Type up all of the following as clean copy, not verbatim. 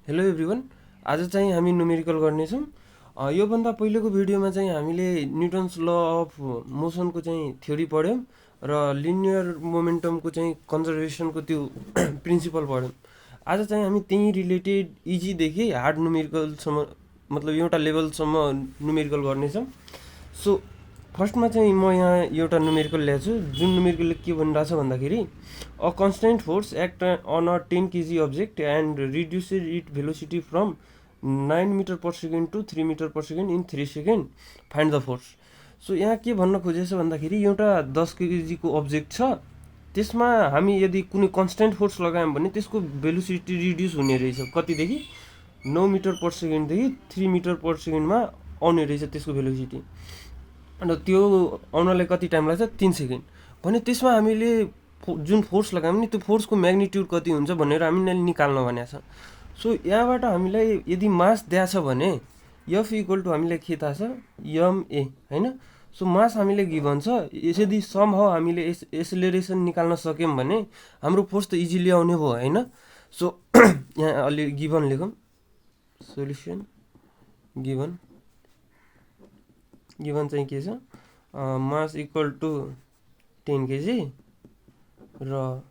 Hello everyone. आज चाहिँ हामी न्युमेरिकल गर्नेछौँ। योभन्दा पहिलेको भिडियोमा चाहिँ हामीले न्युटन्स ल अफ मोसनको चाहिँ थ्योरी पढ्यौँ र लिनियर मोमेन्टमको चाहिँ कन्जर्भेसनको त्यो प्रिन्सिपल पढ्यौँ। आज चाहिँ हामी त्यही रिलेटेड इजीदेखि हार्ड न्युमेरिकलसम्म मतलब एउटा लेभलसम्म न्युमेरिकल गर्नेछौँ। सो फर्स्टमा चाहिँ म यहाँ एउटा न्युमेरिकल ल्याएको छु, जुन न्युमेरिकलले के भनिरहेछ भन्दाखेरि a constant force act on a 10 kg object and reduced it velocity from 9 metre per second to 3 metre per second in 3 second, find the force. So यहाँ के भन्न खोजेछ भन्दाखेरि एउटा 10 kg को अब्जेक्ट छ, त्यसमा हामी यदि कुनै कन्सटेन्ट फोर्स लगायौँ भने त्यसको भेलोसिटी रिड्युस हुने रहेछ कतिदेखि 9 मिटर पर सेकेन्डदेखि 3 मिटर पर सेकेन्डमा आउने रहेछ त्यसको भेलोसिटी। अन्त त्यो आउनलाई कति टाइम लाग्छ? 3 सेकेन्ड। भने त्यसमा हामीले जुन फोर्स लगायौँ नि त्यो फोर्सको म्याग्निट्युड कति हुन्छ भनेर हामीले निकाल्न भनेको छ। सो यहाँबाट हामीलाई यदि मास दिएको छ भने एफ इक्वल टु हामीलाई के थाहा छ? एमए होइन। सो मास हामीले गिभन छ, यदि समहाउ हामीले एसेलेरेसन निकाल्न सक्यौँ भने हाम्रो फोर्स त इजिली आउने भयो होइन। सो यहाँ अलि गिभन लेखौँ, सोल्युसन गिभन चाहिँ के छ? मास इक्वल टु 10 kg र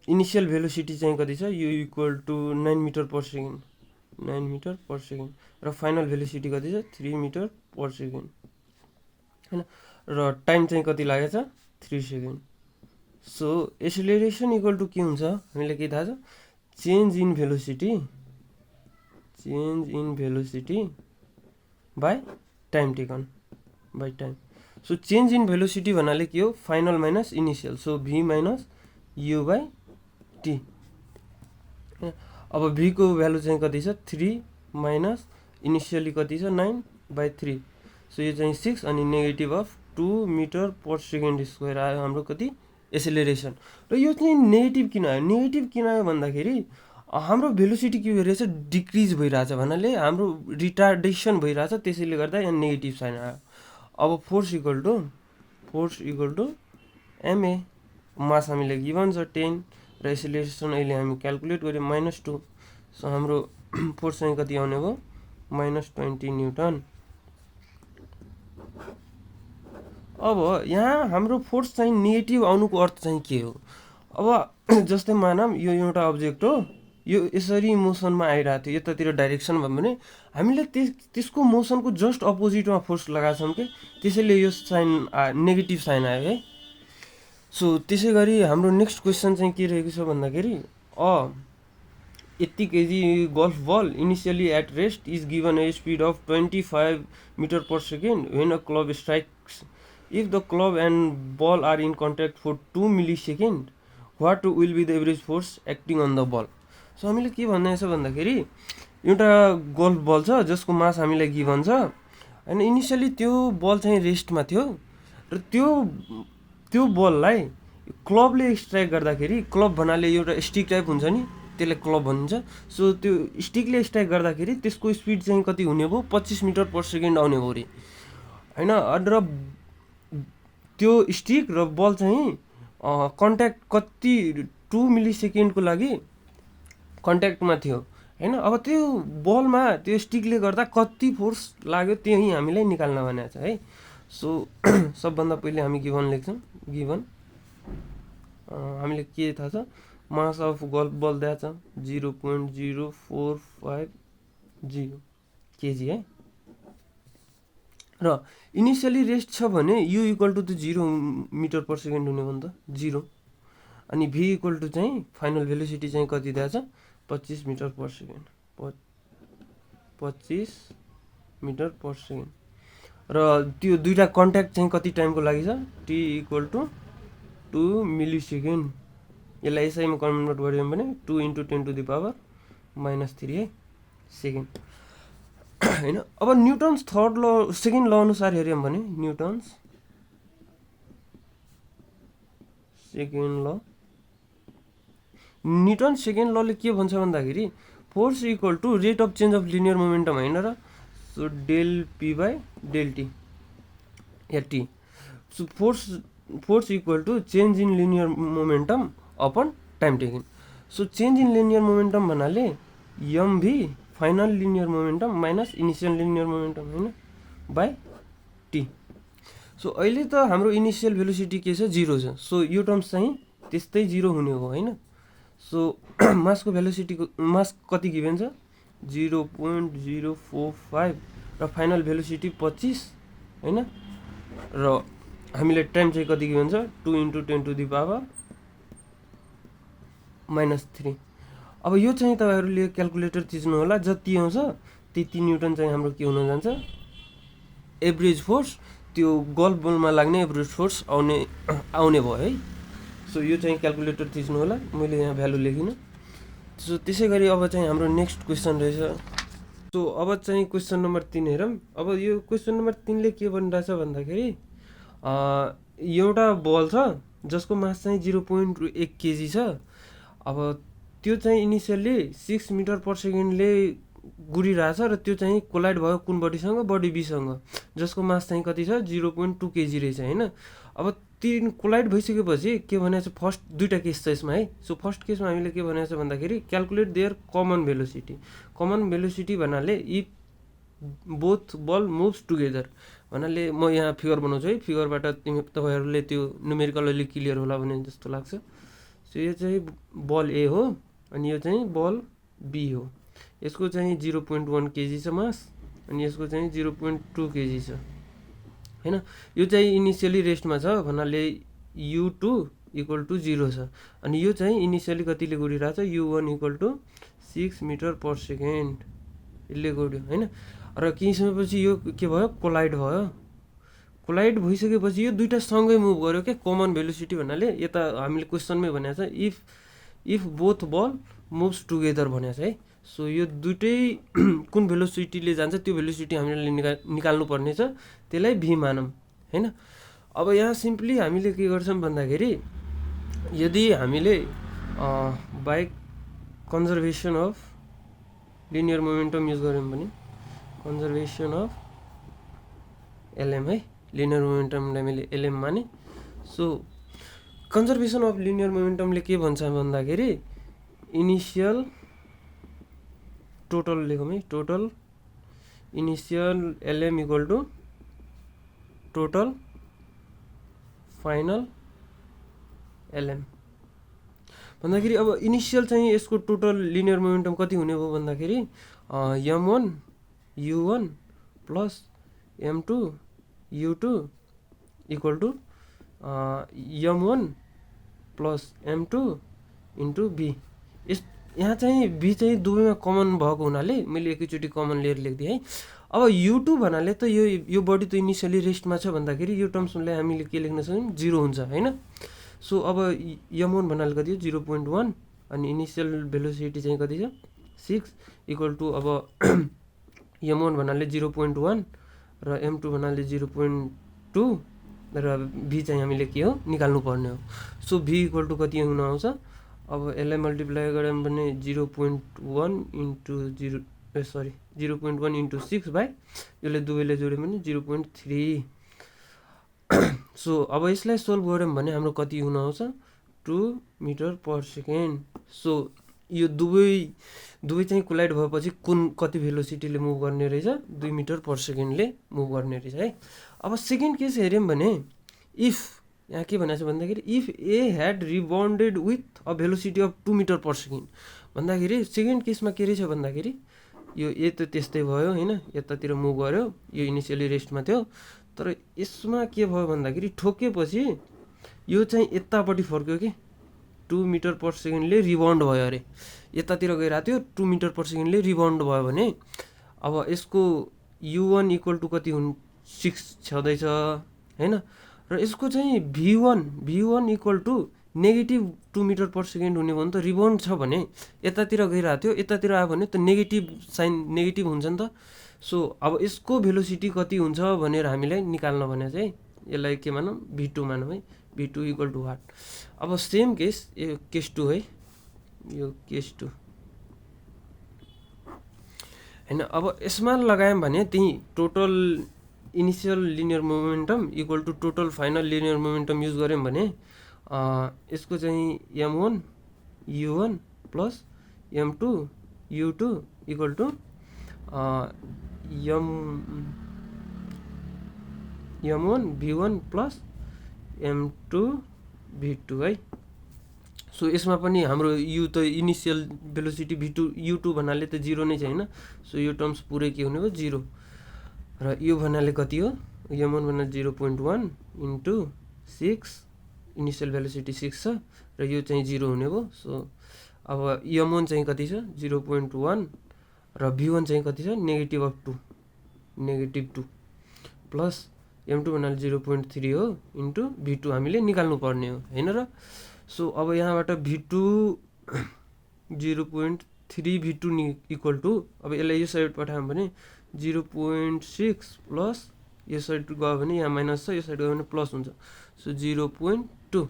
इनिसियल भेलोसिटी चाहिँ कति छ? U equal to 9 metre per second, 9 metre per second र फाइनल भेलोसिटी कति छ? 3 मिटर पर सेकेन्ड होइन। र टाइम चाहिँ कति लागेछ? 3 second. So acceleration equal to के हुन्छ हामीलाई के थाहा छ? Change in velocity by time taken by time. So change in velocity भन्नाले के हो? Final minus initial, so v minus u by t. अब भी को भ्यालु चाहिँ कति छ? 3 माइनस इनिसियली कति छ? 9/3। सो यो चाहिँ 6 अनि negative of 2 metre per second square आयो हाम्रो कति? एसिलेरेसन। र यो चाहिँ नेगेटिभ किन आयो? नेगेटिभ किन आयो भन्दाखेरि हाम्रो भेलोसिटी के भइरहेछ? डिक्रिज भइरहेछ भन्नाले हाम्रो रिटार्डेसन भइरहेछ, त्यसैले गर्दा यहाँ नेगेटिभ साइन आयो। अब फोर्स इक्वल टु एमए, मास हामीले गिभन छ 10 र एसिलेरेसन अहिले हामी क्यालकुलेट गऱ्यौँ -2। सो हाम्रो फोर्स चाहिँ कति आउने भयो? -20 न्युटन। अब यहाँ हाम्रो फोर्स चाहिँ नेगेटिभ आउनुको अर्थ चाहिँ के हो? अब जस्तै मानौँ यो एउटा अब्जेक्ट हो, यो यसरी मोसनमा आइरहेको थियो यतातिर डाइरेक्सन भयो भने हामीले त्यसको मोसनको जस्ट अपोजिटमा फोर्स लगाएको छौँ कि, त्यसैले यो साइन नेगेटिभ साइन आयो है। सो त्यसै गरी हाम्रो नेक्स्ट क्वेसन चाहिँ के रहेको छ भन्दाखेरि 80 kg golf ball initially at rest is given a speed of 25 metre per second when a club strikes. If the club and ball are in contact for 2 millisecond, what will be the average force acting on the ball? So हामीले के भन्दैछ भन्दाखेरि एउटा golf बल छ जसको मास हामीलाई given छ होइन। इनिसियली त्यो बल चाहिँ रेस्टमा थियो र त्यो बललाई क्लबले स्ट्राइक गर्दाखेरि, क्लब भन्नाले एउटा स्टिक टाइप हुन्छ नि, त्यसलाई क्लब भनिन्छ। सो त्यो स्टिकले स्ट्राइक गर्दाखेरि त्यसको स्पिड चाहिँ कति हुने भयो? 25 मिटर पर सेकेन्ड आउने भयो अरे होइन। र त्यो स्टिक र बल चाहिँ कन्ट्याक्ट कति 2 मिलिसेकेन्डको लागि कन्ट्याक्टमा थियो होइन। अब त्यो बलमा त्यो स्टिकले गर्दा कति फोर्स लाग्यो त्यही हामीलाई निकाल्न भनेको छ है। सो सबभन्दा पहिले हामी गिभन लेख्छौँ। गिभन हामीले के थाहा छ? मास अफ गल्फ बल दिएको छ 0.0450 kg है। र इनिसियली रेस्ट छ भने u equal to 0 metre per second हुने भयो नि त, 0। अनि भी इक्वल टु चाहिँ फाइनल भेलोसिटी चाहिँ कति दिएको छ? 25 metre per second, 25 metre per second. र त्यो दुईवटा कन्ट्याक्ट चाहिँ कति टाइमको लागि छ? T equal to 2 millisecond. यसलाई एसआईमा कन्भर्ट गऱ्यौँ भने 2 × 10⁻³ है सेकेन्ड होइन। अब न्युटन्स सेकेन्ड ल अनुसार हेऱ्यौँ भने न्युटन्स सेकेन्ड लले के भन्छ भन्दाखेरि force equal to rate of change of linear momentum होइन र। So del P by del T या T. So force equal to change in linear momentum upon time taking. So change in linear momentum भन्नाले MV final linear momentum minus initial linear momentum होइन by T. So अहिले त हाम्रो initial velocity के छ 0 छ। So यो terms चाहिँ त्यस्तै 0 हुने हो होइन। सो मासको भेलोसिटीको मास कति गिभेन छ 0.045 र फाइनल भेलोसिटी 25 होइन। र हामीले टाइम चाहिँ कति गिभेन छ 2 × 10⁻³ अब यो चाहिँ तपाईहरुले क्याल्कुलेटर थिच्नु होला, जति आउँछ त्यति न्युटन चाहिँ हाम्रो के हुन जान्छ एभरेज फोर्स, त्यो गल्फ बलमा लाग्ने एभरेज फोर्स आउने भयो है। सो यो चाहिँ क्याल्कुलेटर थिच्नु होला, मैले यहाँ भ्यालु लेखिन। सो त्यसै गरी अब चाहिँ हाम्रो नेक्स्ट क्वेसन रहेछ। सो अब चाहिँ क्वेसन नम्बर 3 हेरौँ। अब यो क्वेसन नम्बर 3 ले के भनिरहेछ भन्दाखेरि एउटा बल छ जसको मास चाहिँ 0.1 केजी छ। अब त्यो चाहिँ इनिसियली 6 मिटर पर सेकेन्डले गुडिरहेछ र त्यो चाहिँ कोलाइड भयो कुन बडीसँग बडी बीसँग, जसको मास चाहिँ कति छ 0.2 केजी रहेछ होइन। अब तीन कोलाइड भइसकेपछि के भनेको छ फर्स्ट दुईटा केस छ यसमा है। सो फर्स्ट केसमा हामीले के भनेको छ भन्दाखेरि calculate their common velocity. Common velocity भन्नाले if both ball moves together भन्नाले म यहाँ फिगर बनाउँछु है, फिगरबाट तपाईहरुले त्यो न्युमेरिकल अलि क्लियर होला भन्ने जस्तो लाग्छ। सो यो चाहिँ बल ए हो अनि यो चाहिँ बल बी हो। यसको चाहिँ 0.1 केजी छ मास अनि यसको चाहिँ 0.2 केजी छ हैन। यो चाहिँ इनिशियली रेस्टमा छ भन्नाले u2 = 0 छ अनि यो चाहिँ इनिशियली कतिले गुडिरहेछ u1 = 6 मिटर पर सेकेन्ड यसले गुड्यो हैन। र केही समयपछि यो के भयो कोलाइड भयो। कोलाइड भइसकेपछि यो दुईटा सँगै मुभ गर्यो के कमन भेलोसिटी भन्नाले यता हामीले क्वेसनमै भनेको छ if both ball moves together भनेको छ है। सो यो दुईटै कुन भेलोसिटीले जान्छ त्यो भेलोसिटी हामीले निकाल्नु पर्ने छ, त्यसलाई v मानौँ हैन। अब यहाँ सिम्पली हामीले के गर्छौँ भन्दाखेरि यदि हामीले by conservation of linear momentum use गर्यौँ भने कन्जर्भेसन अफ एलएम है, लिनियर मोमेन्टमलाई मैले एलएम माने। सो कन्जर्भेसन अफ लिनियर मोमेन्टमले के भन्छ भन्दाखेरि इनिसियल टोटल लेखौँ है, total initial LM = total final LM भन्दाखेरि अब इनिसियल चाहिँ यसको टोटल लिनियर मोमेन्टम कति हुने भयो भन्दाखेरि m1 u1 plus m2 u2 = m1 plus m2 × b। यहाँ चाहिँ b चाहिँ दुवैमा कमन भएको हुनाले मैले एकैचोटि कमन लिएर लेखिदिएँ है। अब u2 भन्नाले त यो बडी त इनिसियली रेस्टमा छ भन्दाखेरि यो टर्म्सलाई हामीले के लेख्न सक्छौँ 0 हुन्छ हैन। सो अब m1 भन्नाले कति हो 0.1 अनि इनिसियल भेलोसिटी चाहिँ कति छ 6 = अब m1 भन्नाले 0.1 र m2 भन्नाले 0.2 र v चाहिँ हामीले के हो निकाल्नु पर्ने हो। सो v = कति हुन आउँछ अब यसलाई मल्टिप्लाई गऱ्यौँ भने 0.1 × 6 बाई यसले दुवैले जोड्यौँ भने 0.3। सो अब यसलाई सोल्भ गऱ्यौँ भने हाम्रो कति हुन आउँछ 2 मिटर पर सेकेन्ड। सो यो दुवै चाहिँ कोलाइड भएपछि कुन कति भेलोसिटीले मुभ गर्ने रहेछ 2 मिटर पर सेकेन्डले मुभ गर्ने रहेछ है। अब सेकेन्ड केस हेर्यौँ भने इफ यहाँ के भनेको छ भन्दाखेरि if A had rebounded with a velocity of 2 metre per second भन्दाखेरि सेकेन्ड केसमा के रहेछ भन्दाखेरि यो ए त त्यस्तै भयो हैन, यतातिर मुभ गर्यो, यो इनिसियली रेस्टमा थियो। तर यसमा के भयो भन्दाखेरि ठोकेपछि यो चाहिँ यतापट्टि फर्क्यो कि 2 मिटर पर सेकेन्डले रिबाउन्ड भयो अरे, यतातिर गइरहेको थियो 2 मिटर पर सेकेन्डले रिबाउन्ड भयो भने अब यसको u1 = कति 6 छँदैछ हैन। र यसको चाहिँ v1 = -2 मिटर पर सेकेन्ड हुने भयो नि त, रिबाउन्ड छ भने यतातिर गइरहेको थियो यतातिर आयो भने त नेगेटिभ साइन नेगेटिभ हुन्छ नि त। सो अब यसको भेलोसिटी कति हुन्छ भनेर हामीलाई निकाल्न भने चाहिँ यसलाई के मानौँ v2 मानौँ है, v2 = वाट। अब सेम केस यो केस 2 है, यो केस 2 हैन। अब यसमा लगायौँ भने त्यही total initial linear momentum = total final linear momentum use गऱ्यौँ भने यसको चाहिँ m1 u1 plus m2 u2 equal to m1 v1 plus m2 v2 है। सो यसमा पनि हाम्रो u त इनिसियल भेलोसिटी v2 u2 भन्नाले त 0 नै छ हैन। सो यो टर्म्स पुरै के हुने भयो 0 र यो भन्नाले कति हो m1 भन्नाले 0.1 इन्टु 6 इनिसियल भेलोसिटी 6 छ र यो चाहिँ 0 हुने भयो। सो अब m1 चाहिँ कति छ 0.1 र v1 चाहिँ कति छ -2 प्लस m2 भन्नाले 0.3 हो इन्टु v2 हामीले निकाल्नु पर्ने हो हैन र। सो अब यहाँबाट v2 0.3 v2 इक्वल टु अब यसलाई यो साइड पठायौँ भने 0.6 प्लस यो साइड गयो भने यहाँ माइनस छ, यो साइड गयो भने प्लस हुन्छ। सो 0.2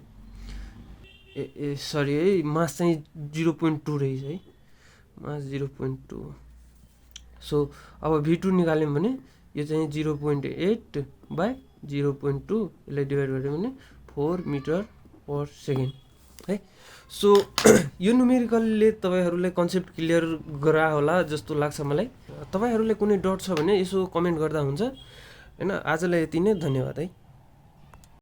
सरी है मास चाहिँ 0.2 रहेछ है, मास 0.2। सो अब v2 निकाल्यौँ भने यो चाहिँ 0.8 बाई 0.2 यसलाई डिभाइड गर्यो भने 4 मिटर पर सेकेन्ड है। सो यो न्युमेरिकलले तपाईहरुलाई कन्सेप्ट क्लियर गरा होला जस्तो लाग्छ मलाई। तपाईहरुलाई कुनै डाउट छ भने यसो कमेन्ट गर्दा हुन्छ हैन। आजलाई यति नै, धन्यवाद है।